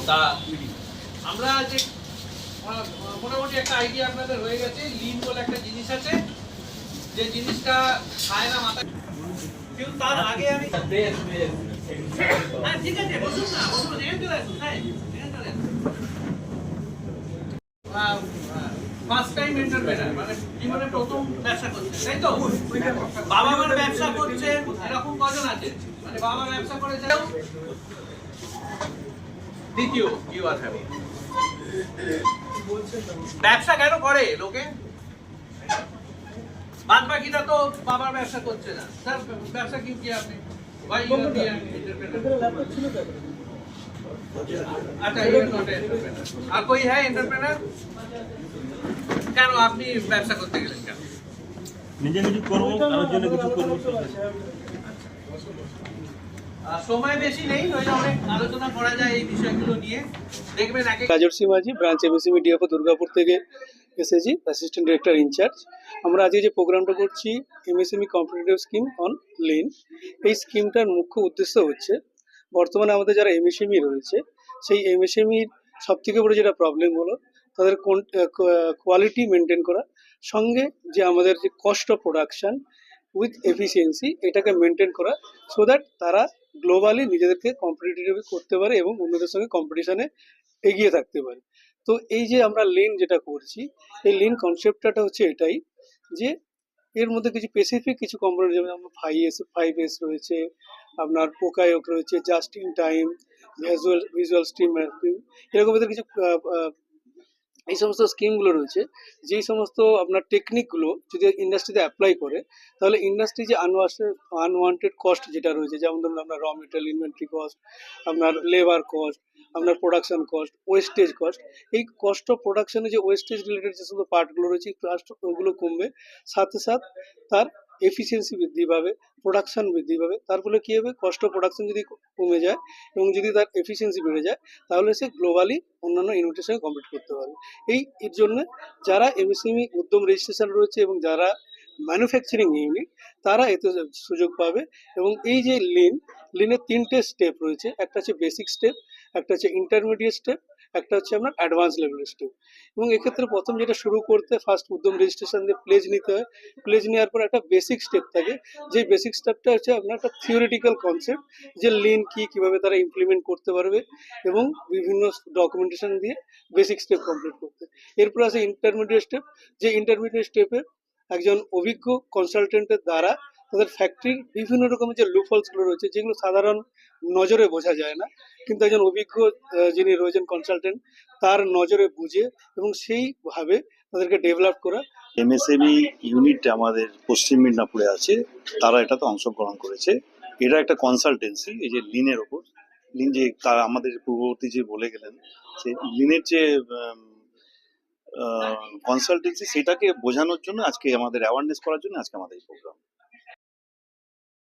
তা আমরা যে মোটামুটি একটা আইডিয়া আপনাদের হয়ে গেছে। লিন বলে একটা জিনিস আছে, যে জিনিসটা খায় না মাথা। কিন্তু তার আগে আমি হ্যাঁ ঠিক আছে, বসুন না, বসুন, এখানে চলে আসুন। হ্যাঁ এখানে চলে আসুন। ফার্স্ট টাইম এন্টারপ্রেনার, মানে জীবনে প্রথম ব্যবসা করছেন, তাই তো? বাবা মার ব্যবসা করছেন এরকম কজন আছে? মানে বাবা ব্যবসা করেছে, দ্বিতীয় ইউ আর হ্যাভিং। ব্যবসা কেন করে লোকে? বাদ বাকিটা তো বাবার ব্যবসা করছে না, স্যার ব্যবসা কি কি আপনি ভাই अच्छा ये नॉट एंटरप्रेन्योर। আর कोई है एंटरप्रेन्योर? কেন আপনি ব্যবসা করতে গেলেন কেন? নিজে কিছু করব, কারোর জন্য কিছু করব। সময় বেশি নেই, নইলে অনেক আলোচনা করা যায় এই বিষয়গুলো নিয়ে। দেখবেন এক রাজর্ষি মাঝি, ব্রাঞ্চ এমএসএমই ডিএফও দুর্গাপুর থেকে এসেছি, অ্যাসিস্ট্যান্ট ডিরেক্টর ইনচার্জ। আমরা আজকে যে প্রোগ্রামটা করছি MSME competitive scheme on lean, এই স্কিমটার মুখ্য উদ্দেশ্য হচ্ছে বর্তমানে আমাদের যারা এমএসএমই রয়েছে সেই এমএসএমইর সবথেকে বড় যেটা প্রবলেম হলো তাদের কোয়ালিটি মেনটেন করা, সঙ্গে যে আমাদের যে cost of production with efficiency এটাকে মেনটেন করা, সো দ্যাট তারা গ্লোবালি নিজেদেরকে কম্পিটিটিভ করতে পারে এবং অন্যদের সঙ্গে কম্পিটিশনে এগিয়ে থাকতে পারে। তো এই যে আমরা লিন যেটা করছি, এই লিন কনসেপ্টটা হচ্ছে এটাই যে এর মধ্যে কিছু স্পেসিফিক কিছু কম্পোনেন্ট, যেমন আপনার 5S রয়েছে, আপনার পোকায়োক রয়েছে, just in time, visual stream mapping, এরকম এদের কিছু এই সমস্ত স্কিমগুলো রয়েছে। যেই সমস্ত আপনার টেকনিকগুলো যদি ইন্ডাস্ট্রিতে অ্যাপ্লাই করে, তাহলে ইন্ডাস্ট্রি যে আনওয়ান্টেড কস্ট যেটা রয়েছে, যেমন ধরুন আপনার র মেটেরিয়াল ইনভেন্টরি কস্ট, আপনার লেবার কস্ট, আপনার প্রোডাকশন কস্ট, ওয়েস্টেজ কস্ট, এই কস্ট অফ প্রোডাকশনে যে ওয়েস্টেজ রিলেটেড যে সমস্ত পার্টগুলো রয়েছে ওগুলো কমবে, সাথে সাথে তার এফিসিয়েন্সি বৃদ্ধি পাবে, প্রোডাকশন বৃদ্ধি পাবে। তার ফলে কী হবে, কস্ট অফ প্রোডাকশন যদি কমে যায় এবং যদি তার এফিসিয়েন্সি বেড়ে যায়, তাহলে সে গ্লোবালি অন্যান্য ইউনিটের সঙ্গে কম্পিট করতে পারবে। এর জন্য যারা এমএসএমই উদ্যম রেজিস্ট্রেশন রয়েছে এবং যারা ম্যানুফ্যাকচারিং ইউনিট, তারা এতে সুযোগ পাবে। এবং এই যে লিনের 3টে স্টেপ রয়েছে, একটা হচ্ছে বেসিক স্টেপ, একটা হচ্ছে ইন্টারমিডিয়েট স্টেপ, একটা হচ্ছে আপনার অ্যাডভান্স লেভেলের স্টেপ। এবং এক্ষেত্রে প্রথম যেটা শুরু করতে ফার্স্ট উদ্যম রেজিস্ট্রেশন দিয়ে প্লেজ নিতে হয়। প্লেজ নেওয়ার পর একটা বেসিক স্টেপ থাকে, যে বেসিক স্টেপটা হচ্ছে আপনার একটা থিওরিটিক্যাল কনসেপ্ট, যে লিন কি, কিভাবে তারা ইমপ্লিমেন্ট করতে পারবে, এবং বিভিন্ন ডকুমেন্টেশন দিয়ে বেসিক স্টেপ কমপ্লিট করতে। এরপর আছে ইন্টারমিডিয়েট স্টেপ, যে ইন্টারমিডিয়েট স্টেপে একজন অভিজ্ঞ কনসালটেন্টের দ্বারা তাদের ফ্যাক্টরির বিভিন্ন রকমের যে লুপহোলসগুলো রয়েছে, যেগুলো সাধারণ নজরে বোঝা যায় না, কিন্তু একজন অভিজ্ঞ যিনি রয়েছেন কনসালটেন্ট, তার নজরে বুঝে এবং সেইভাবে তাদেরকে ডেভেলপ করা। এমএসএমই ইউনিট আমাদের পশ্চিম মেদিনীপুরে আছে, তারা এটাতে অংশগ্রহণ করেছে। এটা একটা কনসালটেন্সি, এই যে লিনের ওপর, লিন যে তার আমাদের পূর্ববর্তী যে বলে গেলেন, যে লিনের যে কনসালটেন্সি, সেটাকে বোঝানোর জন্য আজকে আমাদের অ্যাওয়ারনেস করার জন্য আজকে আমাদের এই প্রোগ্রাম।